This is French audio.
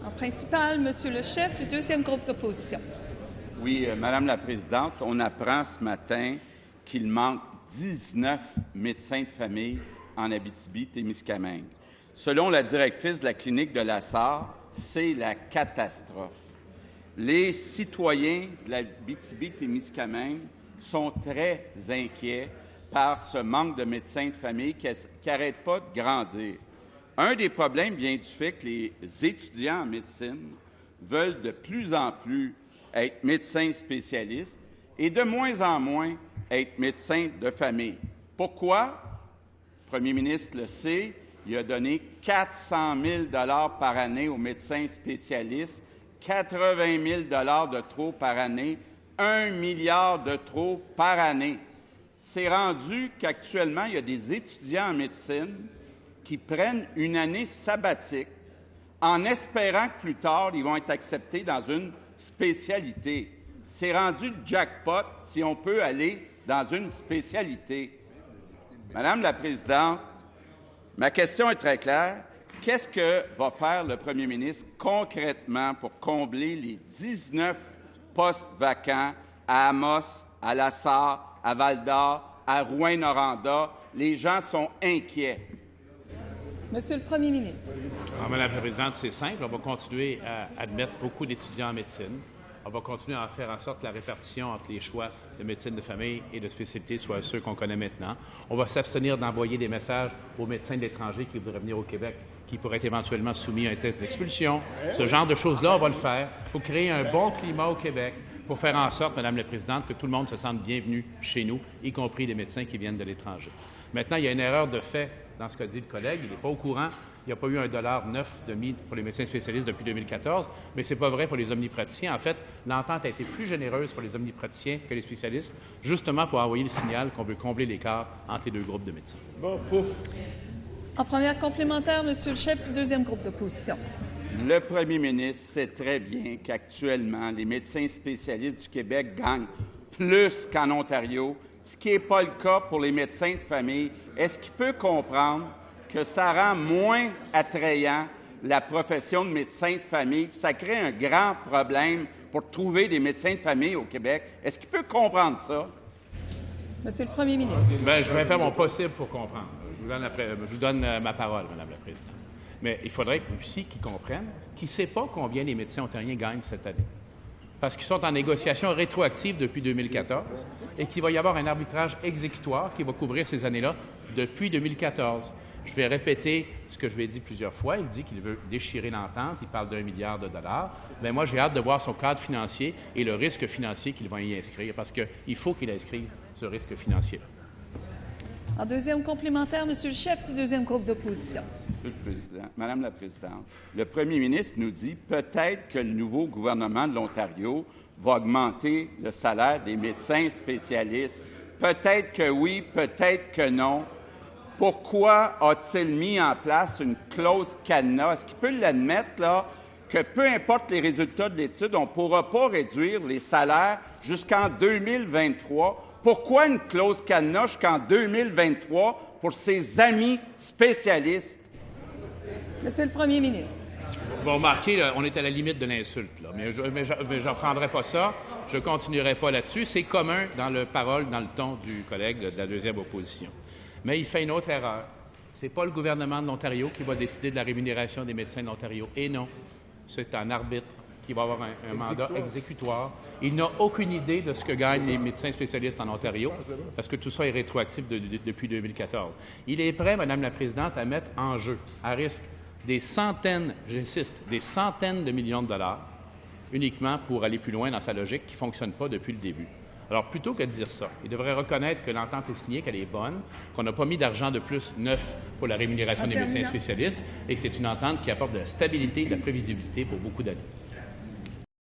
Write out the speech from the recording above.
En principal, Monsieur le chef du deuxième groupe d'opposition. Oui, Madame la Présidente, on apprend ce matin qu'il manque 19 médecins de famille en Abitibi-Témiscamingue. Selon la directrice de la clinique de la Sarre, c'est la catastrophe. Les citoyens de l'Abitibi-Témiscamingue sont très inquiets par ce manque de médecins de famille qui n'arrête pas de grandir. Un des problèmes vient du fait que les étudiants en médecine veulent de plus en plus être médecins spécialistes et de moins en moins être médecins de famille. Pourquoi? Le premier ministre le sait, il a donné 400 000 $ par année aux médecins spécialistes, 80 000 $ de trop par année, 1 milliard de trop par année. C'est rendu qu'actuellement, il y a des étudiants en médecine qui prennent une année sabbatique en espérant que plus tard, ils vont être acceptés dans une spécialité. C'est rendu le jackpot si on peut aller dans une spécialité. Madame la Présidente, ma question est très claire. Qu'est-ce que va faire le premier ministre concrètement pour combler les 19 postes vacants à Amos, à La Sarre, à Val-d'Or, à Rouyn-Noranda? Les gens sont inquiets. Monsieur le premier ministre. Alors, Madame la Présidente, c'est simple. On va continuer à admettre beaucoup d'étudiants en médecine. On va continuer à faire en sorte que la répartition entre les choix de médecine de famille et de spécialité soit ceux qu'on connaît maintenant. On va s'abstenir d'envoyer des messages aux médecins de l'étranger qui voudraient venir au Québec, qui pourraient être éventuellement soumis à un test d'expulsion. Ce genre de choses-là, on va le faire pour créer un bon climat au Québec, pour faire en sorte, Madame la Présidente, que tout le monde se sente bienvenu chez nous, y compris les médecins qui viennent de l'étranger. Maintenant, il y a une erreur de fait dans ce qu'a dit le collègue. Il n'est pas au courant. Il n'y a pas eu $1,09 de mis pour les médecins spécialistes depuis 2014, mais ce n'est pas vrai pour les omnipraticiens. En fait, l'entente a été plus généreuse pour les omnipraticiens que les spécialistes, justement pour envoyer le signal qu'on veut combler l'écart entre les deux groupes de médecins. Bon, pouf. En première complémentaire, Monsieur le chef du deuxième groupe d'opposition. Le premier ministre sait très bien qu'actuellement, les médecins spécialistes du Québec gagnent plus qu'en Ontario, ce qui n'est pas le cas pour les médecins de famille. Est-ce qu'il peut comprendre que ça rend moins attrayant la profession de médecin de famille, puis ça crée un grand problème pour trouver des médecins de famille au Québec? Est-ce qu'il peut comprendre ça? Monsieur le premier ministre. Bien, je vais faire mon possible pour comprendre. Je vous donne ma parole, Madame la Présidente. Mais il faudrait aussi qu'ils comprennent qu'ils ne savent pas combien les médecins ontariens gagnent cette année. Parce qu'ils sont en négociation rétroactive depuis 2014 et qu'il va y avoir un arbitrage exécutoire qui va couvrir ces années-là depuis 2014. Je vais répéter ce que je lui ai dit plusieurs fois. Il dit qu'il veut déchirer l'entente. Il parle d'1 milliard de dollars. Bien, moi, j'ai hâte de voir son cadre financier et le risque financier qu'il va y inscrire parce qu'il faut qu'il inscrive ce risque financier-là. En deuxième complémentaire, Monsieur le chef du deuxième groupe d'opposition. Monsieur le Président, Madame la Présidente, le premier ministre nous dit peut-être que le nouveau gouvernement de l'Ontario va augmenter le salaire des médecins spécialistes. Peut-être que oui, peut-être que non. Pourquoi a-t-il mis en place une clause cadenas? Est-ce qu'il peut l'admettre, là, que peu importe les résultats de l'étude, on ne pourra pas réduire les salaires jusqu'en 2023? Pourquoi une clause cadenas jusqu'en 2023 pour ses amis spécialistes? Monsieur le premier ministre. Vous remarquez, là, on est à la limite de l'insulte, là, mais je n'en prendrai pas ça. Je ne continuerai pas là-dessus. C'est commun dans le parole, dans le ton du collègue de la deuxième opposition. Mais il fait une autre erreur. Ce n'est pas le gouvernement de l'Ontario qui va décider de la rémunération des médecins de l'Ontario. Et non, c'est un arbitre qui va avoir un mandat exécutoire. Il n'a aucune idée de ce que gagnent les médecins spécialistes en Ontario, parce que tout ça est rétroactif depuis 2014. Il est prêt, Madame la Présidente, à mettre en jeu, à risque, des centaines, j'insiste, des centaines de millions de dollars, uniquement pour aller plus loin dans sa logique qui ne fonctionne pas depuis le début. Alors, plutôt que de dire ça, il devrait reconnaître que l'entente est signée, qu'elle est bonne, qu'on n'a pas mis d'argent de plus neuf pour la rémunération des médecins spécialistes et que c'est une entente qui apporte de la stabilité et de la prévisibilité pour beaucoup d'années.